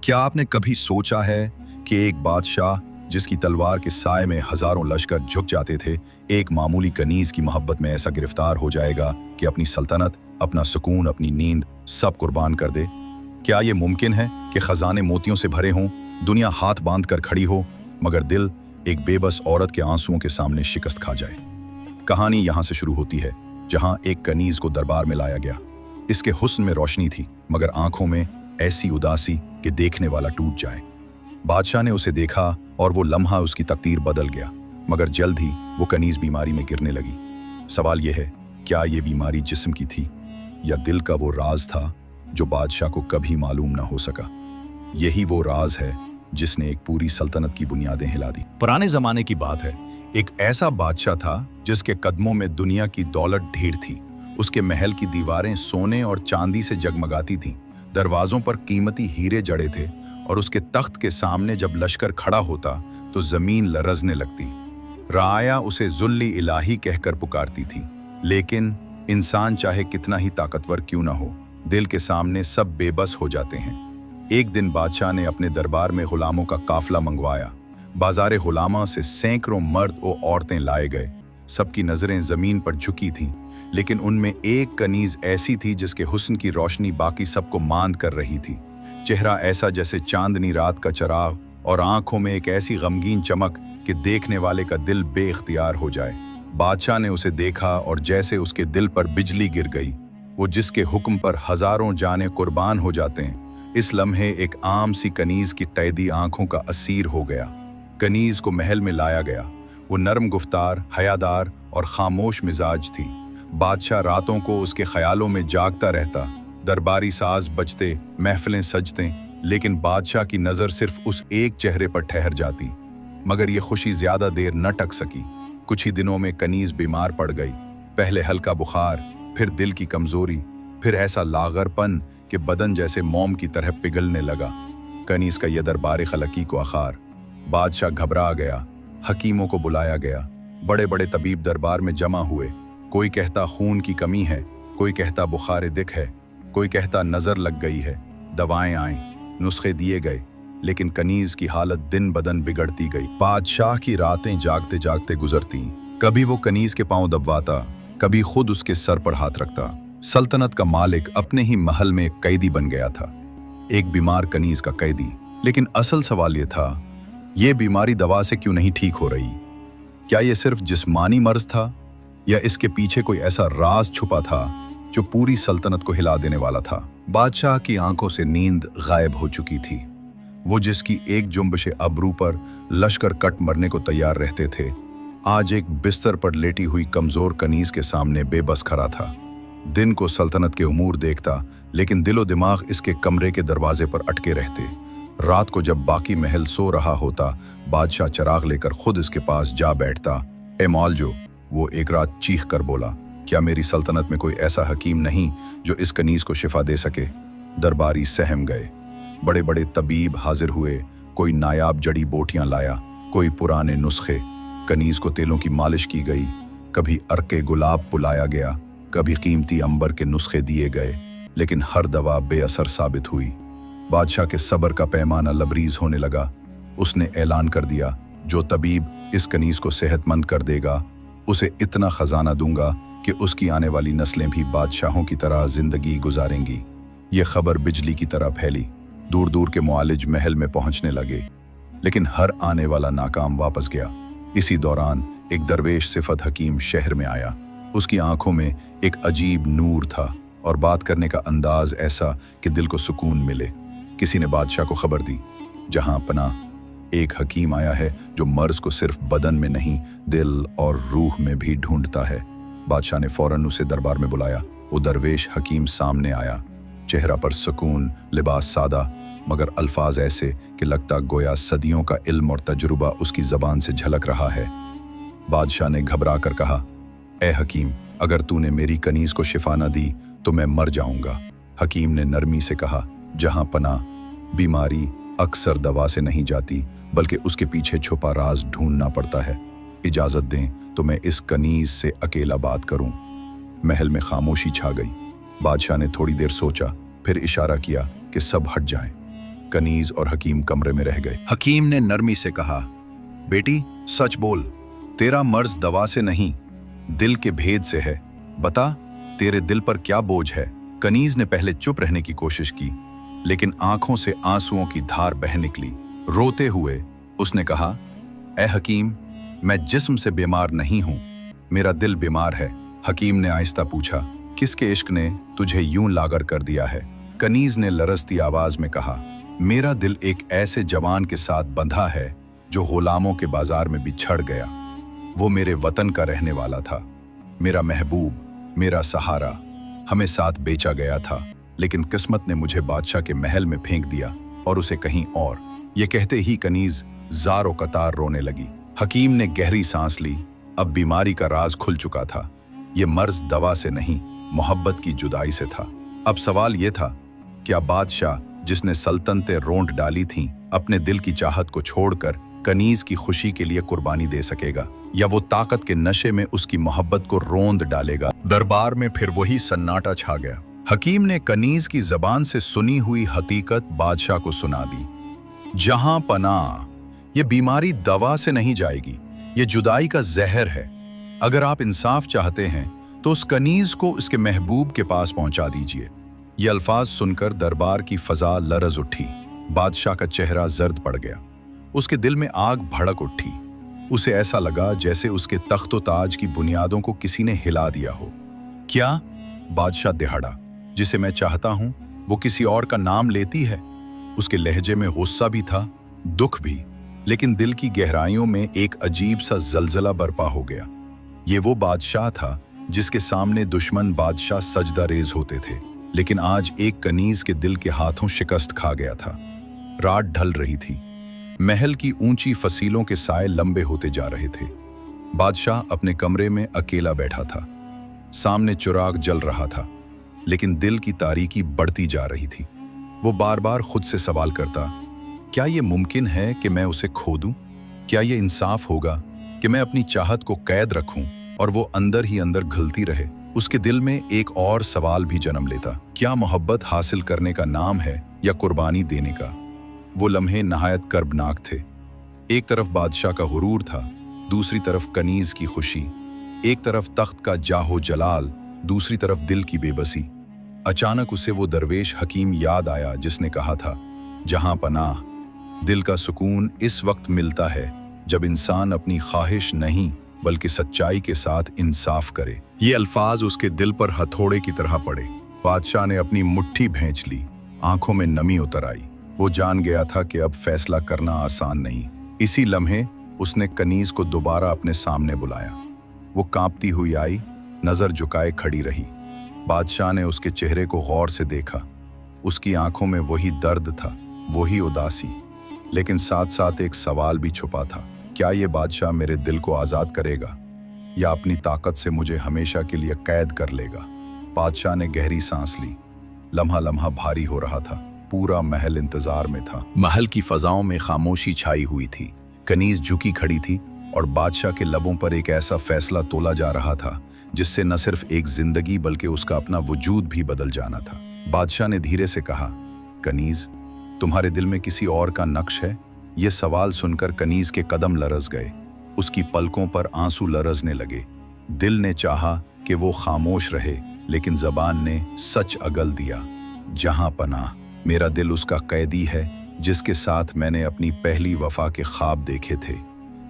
क्या आपने कभी सोचा है कि एक बादशाह जिसकी तलवार के साए में हजारों लश्कर झुक जाते थे, एक मामूली कनीज की मोहब्बत में ऐसा गिरफ्तार हो जाएगा कि अपनी सल्तनत, अपना सुकून, अपनी नींद सब कुर्बान कर दे? क्या ये मुमकिन है कि खजाने मोतियों से भरे हों, दुनिया हाथ बांध कर खड़ी हो, मगर दिल एक बेबस औरत के आंसुओं के सामने शिकस्त खा जाए? कहानी यहाँ से शुरू होती है, जहाँ एक कनीज को दरबार में लाया गया। इसके हुस्न में रोशनी थी, मगर आंखों में ऐसी उदासी कि देखने वाला टूट जाए। बादशाह ने उसे देखा और वो लम्हा उसकी तकदीर बदल गया, मगर जल्द ही वो कनीज बीमारी में गिरने लगी। सवाल यह है, क्या ये बीमारी जिस्म की थी या दिल का वो राज था जो बादशाह को कभी मालूम ना हो सका? यही वो राज है जिसने एक पूरी सल्तनत की बुनियादें हिला दी। पुराने जमाने की बात है। एक ऐसा बादशाह था जिसके कदमों में दुनिया की दौलत ढेर थी। उसके महल की दीवारें सोने और चांदी से जगमगाती थीं, दरवाजों पर कीमती हीरे जड़े थे, और उसके तख्त के सामने जब लश्कर खड़ा होता तो जमीन लरजने लगती। राया उसे जुल्ली इलाही कहकर पुकारती थी, लेकिन इंसान चाहे कितना ही ताकतवर क्यों ना हो, दिल के सामने सब बेबस हो जाते हैं। एक दिन बादशाह ने अपने दरबार में गुलामों का काफिला मंगवाया। बाजारे गुलामा से सैकड़ों मर्द और औरतें लाए गए। सबकी नजरें जमीन पर झुकी थीं, लेकिन उनमें एक कनीज ऐसी थी जिसके हुस्न की रोशनी बाकी सबको मांद कर रही थी। चेहरा ऐसा जैसे चांदनी रात का चराग, और आंखों में एक ऐसी गमगीन चमक कि देखने वाले का दिल बेख्तियार हो जाए। बादशाह ने उसे देखा और जैसे उसके दिल पर बिजली गिर गई। वो जिसके हुक्म पर हजारों जानें कुर्बान हो जाते हैं, इस लम्हे एक आम सी कनीज की कैदी आंखों का असीर हो गया। कनीज को महल में लाया गया। वो नरम गुफ्तार, हयादार और खामोश मिजाज थी। बादशाह रातों को उसके ख्यालों में जागता रहता। दरबारी साज बजते, महफिलें सजते, लेकिन बादशाह की नज़र सिर्फ उस एक चेहरे पर ठहर जाती। मगर ये खुशी ज्यादा देर न टक सकी। कुछ ही दिनों में कनीज बीमार पड़ गई। पहले हल्का बुखार, फिर दिल की कमजोरी, फिर ऐसा लागरपन कि बदन जैसे मोम की तरह पिघलने लगा। कनीज का यह दरबार खलकी को आखार। बादशाह घबरा गया। हकीमों को बुलाया गया। बड़े बड़े तबीब दरबार में जमा हुए। कोई कहता खून की कमी है, कोई कहता बुखार दिख है, कोई कहता नजर लग गई है। दवाएं आईं, नुस्खे दिए गए, लेकिन कनीज की हालत दिन बदन बिगड़ती गई। बादशाह की रातें जागते जागते गुजरती। कभी वो कनीज के पांव दबवाता, कभी खुद उसके सर पर हाथ रखता। सल्तनत का मालिक अपने ही महल में एक कैदी बन गया था, एक बीमार कनीज का कैदी। लेकिन असल सवाल ये था, ये बीमारी दवा से क्यों नहीं ठीक हो रही? क्या ये सिर्फ जिस्मानी मर्ज था, या इसके पीछे कोई ऐसा राज छुपा था जो पूरी सल्तनत को हिला देने वाला था? बादशाह की आंखों से नींद गायब हो चुकी थी। वो जिसकी एक जुम्बशे अबरू पर लश्कर कट मरने को तैयार रहते थे, आज एक बिस्तर पर लेटी हुई कमजोर कनीज के सामने बेबस खड़ा था। दिन को सल्तनत के उमूर देखता, लेकिन दिलो दिमाग इसके कमरे के दरवाजे पर अटके रहते। रात को जब बाकी महल सो रहा होता, बादशाह चिराग लेकर खुद इसके पास जा बैठता। ए मौलजो, वो एक रात चीख कर बोला, क्या मेरी सल्तनत में कोई ऐसा हकीम नहीं जो इस कनीज को शिफा दे सके? दरबारी सहम गए। बड़े बड़े तबीब हाजिर हुए। कोई नायाब जड़ी बोटियां लाया, कोई पुराने नुस्खे। कनीज को तेलों की मालिश की गई। कभी अर्के गुलाब पुलाया गया, कभी कीमती अंबर के नुस्खे दिए गए, लेकिन हर दवा बेअसर साबित हुई। बादशाह के सब्र का पैमाना लबरीज होने लगा। उसने ऐलान कर दिया, जो तबीब इस कनीज को सेहतमंद कर देगा, उसे इतना खजाना दूंगा कि उसकी आने वाली नस्लें भी बादशाहों की तरह जिंदगी गुजारेंगी। ये खबर बिजली की तरह फैली। दूर दूर के मुआलिज महल में पहुंचने लगे, लेकिन हर आने वाला नाकाम वापस गया। इसी दौरान एक दरवेश सिफत हकीम शहर में आया। उसकी आंखों में एक अजीब नूर था और बात करने का अंदाज ऐसा कि दिल को सुकून मिले। किसी ने बादशाह को खबर दी, जहां पनाह, एक हकीम आया है जो मर्ज को सिर्फ बदन में नहीं, दिल और रूह में भी ढूंढता है। बादशाह ने फौरन उसे दरबार में बुलाया। वो दरवेश हकीम सामने आया। चेहरा पर सुकून, लिबास सादा, मगर अल्फाज ऐसे कि लगता गोया सदियों का इल्म और तजुर्बा उसकी जबान से झलक रहा है। बादशाह ने घबरा कर कहा, ए हकीम, अगर तूने मेरी कनीज को शिफा न दी तो मैं मर जाऊंगा। हकीम ने नरमी से कहा, जहां पना, बीमारी अक्सर दवा से नहीं जाती, बल्कि उसके पीछे छुपा राज ढूंढना पड़ता है। इजाजत दें तो मैं इस कनीज से अकेला बात करूं। महल में खामोशी छा गई। बादशाह ने थोड़ी देर सोचा, फिर इशारा किया कि सब हट जाएं। कनीज और हकीम कमरे में रह गए। हकीम ने नरमी से कहा, बेटी सच बोल, तेरा मर्ज दवा से नहीं, दिल के भेद से है। बता, तेरे दिल पर क्या बोझ है? कनीज ने पहले चुप रहने की कोशिश की, लेकिन आंखों से आंसुओं की धार बह निकली। रोते हुए उसने कहा, ए हकीम, मैं जिस्म से बीमार नहीं हूं, मेरा दिल बीमार है। हकीम ने आहिस्ता पूछा, किसके इश्क ने तुझे यूं लागर कर दिया है? कनीज ने लरजती आवाज में कहा, मेरा दिल एक ऐसे जवान के साथ बंधा है जो गुलामों के बाजार में बिछड़ गया। वो मेरे वतन का रहने वाला था, मेरा महबूब, मेरा सहारा। हमें साथ बेचा गया था, लेकिन किस्मत ने मुझे बादशाह के महल में फेंक दिया और उसे कहीं और। ये कहते ही कनीज ज़ारो कतार रोने लगी। हकीम ने गहरी सांस ली। अब बीमारी का राज खुल चुका था। ये मर्ज दवा से नहीं, मोहब्बत की जुदाई से था। अब सवाल ये था, क्या बादशाह जिसने सल्तनतें रोंद डाली थीं, अपने दिल की चाहत को छोड़कर कनीज की खुशी के लिए कुर्बानी दे सकेगा, या वो ताकत के नशे में उसकी मोहब्बत को रोंद डालेगा? दरबार में फिर वही सन्नाटा छा गया। हकीम ने कनीज की जबान से सुनी हुई हकीकत बादशाह को सुना दी। जहां पनाह, ये बीमारी दवा से नहीं जाएगी, ये जुदाई का जहर है। अगर आप इंसाफ चाहते हैं तो उस कनीज को इसके महबूब के पास पहुंचा दीजिए। ये अल्फाज सुनकर दरबार की फजा लरज उठी। बादशाह का चेहरा जर्द पड़ गया। उसके दिल में आग भड़क उठी। उसे ऐसा लगा जैसे उसके तख्तो ताज की बुनियादों को किसी ने हिला दिया हो। क्या? बादशाह दिहाड़ा, जिसे मैं चाहता हूं वो किसी और का नाम लेती है। उसके लहजे में गुस्सा भी था, दुख भी, लेकिन दिल की गहराइयों में एक अजीब सा जलजला बरपा हो गया। ये वो बादशाह था जिसके सामने दुश्मन बादशाह सजदा रेज होते थे, लेकिन आज एक कनीज के दिल के हाथों शिकस्त खा गया था। रात ढल रही थी। महल की ऊंची फसीलों के साए लंबे होते जा रहे थे। बादशाह अपने कमरे में अकेला बैठा था। सामने चिराग जल रहा था, लेकिन दिल की तारीकी बढ़ती जा रही थी। वो बार बार खुद से सवाल करता, क्या ये मुमकिन है कि मैं उसे खो दूं? क्या ये इंसाफ होगा कि मैं अपनी चाहत को कैद रखूं और वो अंदर ही अंदर घुलती रहे? उसके दिल में एक और सवाल भी जन्म लेता, क्या मोहब्बत हासिल करने का नाम है या कुर्बानी देने का? वो लम्हे नहायत कर्बनाक थे। एक तरफ बादशाह का गुरूर था, दूसरी तरफ कनीज की खुशी। एक तरफ तख्त का जाहो जलाल, दूसरी तरफ दिल की बेबसी। अचानक उसे वो दरवेश हकीम याद आया जिसने कहा था, जहां पनाह, दिल का सुकून इस वक्त मिलता है जब इंसान अपनी ख्वाहिश नहीं बल्कि सच्चाई के साथ इंसाफ करे। ये अल्फाज उसके दिल पर हथौड़े की तरह पड़े। बादशाह ने अपनी मुट्ठी भींच ली, आंखों में नमी उतर आई। वो जान गया था कि अब फैसला करना आसान नहीं। इसी लम्हे उसने कनीज को दोबारा अपने सामने बुलाया। वो कांपती हुई आई, नजर झुकाए खड़ी रही। बादशाह ने उसके चेहरे को गौर से देखा। उसकी आंखों में वही दर्द था, वही उदासी, लेकिन साथ साथ एक सवाल भी छुपा था, क्या ये बादशाह मेरे दिल को आजाद करेगा या अपनी ताकत से मुझे हमेशा के लिए कैद कर लेगा? बादशाह ने गहरी सांस ली। लम्हा लम्हा भारी हो रहा था। पूरा महल इंतजार में था। महल की फजाओं में खामोशी छाई हुई थी। कनीज झुकी खड़ी थी और बादशाह के लबों पर एक ऐसा फैसला तोला जा रहा था जिससे न सिर्फ एक जिंदगी बल्कि उसका अपना वजूद भी बदल जाना था। बादशाह ने धीरे से कहा, कनीज, तुम्हारे दिल में किसी और का नक्श है? ये सवाल सुनकर कनीज के कदम लरज गए। उसकी पलकों पर आंसू लरजने लगे। दिल ने चाहा कि वो खामोश रहे, लेकिन जबान ने सच अगल दिया, जहां पनाह, मेरा दिल उसका कैदी है जिसके साथ मैंने अपनी पहली वफा के ख्वाब देखे थे।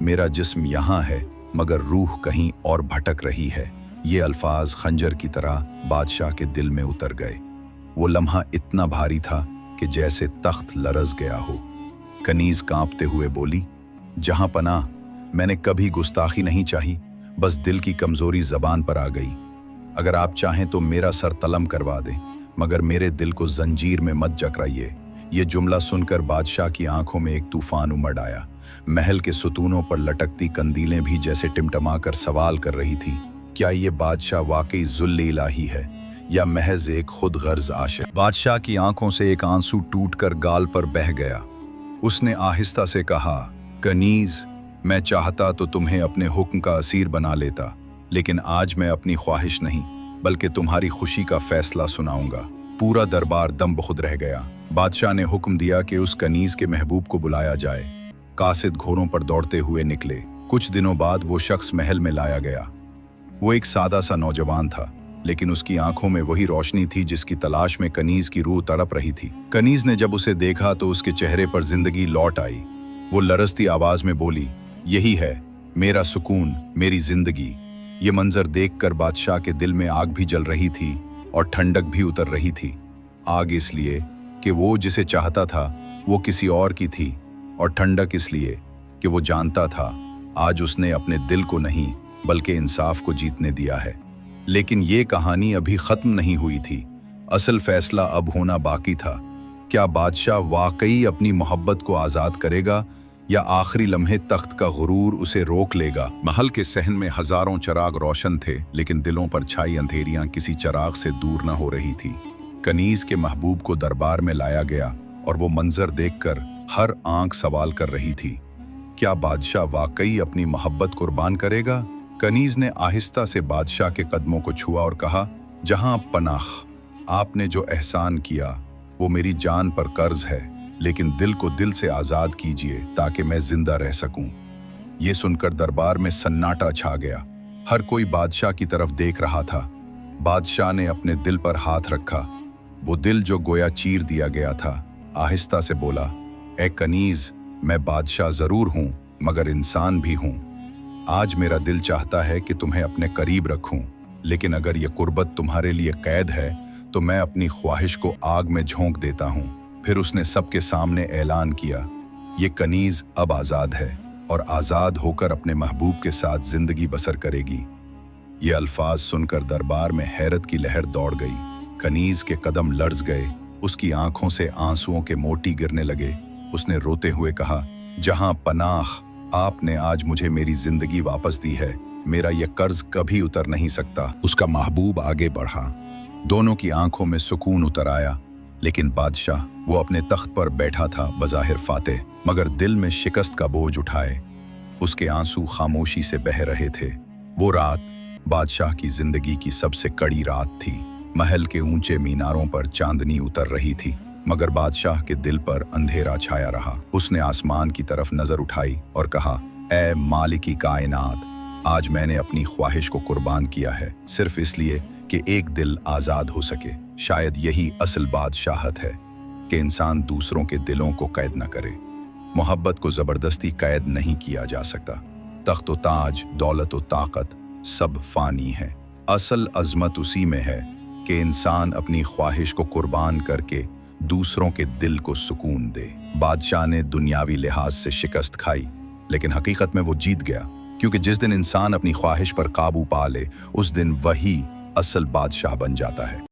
मेरा जिस्म यहाँ है मगर रूह कहीं और भटक रही है। ये अल्फाज खंजर की तरह बादशाह के दिल में उतर गए। वो लम्हा इतना भारी था कि जैसे तख्त लरज गया हो। कनीज कांपते हुए बोली, जहां पनाह, मैंने कभी गुस्ताखी नहीं चाही, बस दिल की कमजोरी जबान पर आ गई। अगर आप चाहें तो मेरा सर तलम करवा दें, मगर मेरे दिल को जंजीर में मत जकड़ाइए। ये जुमला सुनकर बादशाह की आंखों में एक तूफान उमड़ आया। महल के सुतूनों पर लटकती कंदीलें भी जैसे टिमटमाकर सवाल कर रही थी, क्या ये बादशाह वाकई जुल्ल इलाही है या महज एक खुद गर्ज आशिक? बादशाह की आंखों से एक आंसू टूटकर गाल पर बह गया। उसने आहिस्ता से कहा, कनीज, मैं चाहता तो तुम्हें अपने हुक्म का असीर बना लेता, लेकिन आज मैं अपनी ख्वाहिश नहीं बल्कि तुम्हारी खुशी का फैसला सुनाऊंगा। पूरा दरबार दम बखुद रह गया। बादशाह ने हुक्म दिया कि उस कनीज के महबूब को बुलाया जाए। कासिद घोड़ों पर दौड़ते हुए निकले। कुछ दिनों बाद वो शख्स महल में लाया गया। वो एक सादा सा नौजवान था, लेकिन उसकी आंखों में वही रोशनी थी जिसकी तलाश में कनीज की रूह तड़प रही थी। कनीज ने जब उसे देखा तो उसके चेहरे पर जिंदगी लौट आई। वो लरजती आवाज में बोली, यही है मेरा सुकून, मेरी जिंदगी। ये मंजर देखकर बादशाह के दिल में आग भी जल रही थी और ठंडक भी उतर रही थी। आग इसलिए कि वो जिसे चाहता था वो किसी और की थी, और ठंडक इसलिए कि वो जानता था आज उसने अपने दिल को नहीं बल्कि इंसाफ को जीतने दिया है। लेकिन ये कहानी अभी खत्म नहीं हुई थी। असल फैसला अब होना बाकी था। क्या बादशाह वाकई अपनी मोहब्बत को आज़ाद करेगा या आखिरी लम्हे तख्त का गुरूर उसे रोक लेगा? महल के सहन में हजारों चिराग रोशन थे, लेकिन दिलों पर छाई अंधेरियां किसी चिराग से दूर न हो रही थी। कनीज के महबूब को दरबार में लाया गया और वो मंजर देखकर हर आंख सवाल कर रही थी, क्या बादशाह वाकई अपनी मोहब्बत कुर्बान करेगा? कनीज ने आहिस्ता से बादशाह के कदमों को छुआ और कहा, जहां पनाह, आपने जो एहसान किया वो मेरी जान पर कर्ज है, लेकिन दिल को दिल से आज़ाद कीजिए ताकि मैं जिंदा रह सकूं। ये सुनकर दरबार में सन्नाटा छा गया। हर कोई बादशाह की तरफ देख रहा था। बादशाह ने अपने दिल पर हाथ रखा, वो दिल जो गोया चीर दिया गया था। आहिस्ता से बोला, ए कनीज, मैं बादशाह जरूर हूं मगर इंसान भी हूं। आज मेरा दिल चाहता है कि तुम्हें अपने करीब रखूं, लेकिन अगर ये कुर्बत तुम्हारे लिए कैद है तो मैं अपनी ख्वाहिश को आग में झोंक देता हूं। फिर उसने सबके सामने ऐलान किया, ये कनीज अब आज़ाद है और आज़ाद होकर अपने महबूब के साथ जिंदगी बसर करेगी। ये अल्फाज सुनकर दरबार में हैरत की लहर दौड़ गई। कनीज के कदम लर्ज गए, उसकी आंखों से आंसुओं के मोती गिरने लगे। उसने रोते हुए कहा, जहां पनाह, आपने आज मुझे मेरी जिंदगी वापस दी है, मेरा यह कर्ज कभी उतर नहीं सकता। उसका महबूब आगे बढ़ा, दोनों की आंखों में सुकून उतर आया। लेकिन बादशाह, वो अपने तख्त पर बैठा था बज़ाहिर फातेह, मगर दिल में शिकस्त का बोझ उठाए। उसके आंसू खामोशी से बह रहे थे। वो रात बादशाह की जिंदगी की सबसे कड़ी रात थी। महल के ऊंचे मीनारों पर चांदनी उतर रही थी, मगर बादशाह के दिल पर अंधेरा छाया रहा। उसने आसमान की तरफ नजर उठाई और कहा, ऐ मालिकी कायनात, आज मैंने अपनी ख्वाहिश को कुर्बान किया है, सिर्फ इसलिए कि एक दिल आज़ाद हो सके। शायद यही असल बादशाहत है कि इंसान दूसरों के दिलों को कैद न करे। मोहब्बत को ज़बरदस्ती कैद नहीं किया जा सकता। तख्त व ताज, दौलत व ताकत सब फानी है। असल अजमत उसी में है कि इंसान अपनी ख्वाहिश को कुर्बान करके दूसरों के दिल को सुकून दे। बादशाह ने दुनियावी लिहाज से शिकस्त खाई, लेकिन हकीकत में वो जीत गया, क्योंकि जिस दिन इंसान अपनी ख्वाहिश पर काबू पा ले, उस दिन वही असल बादशाह बन जाता है।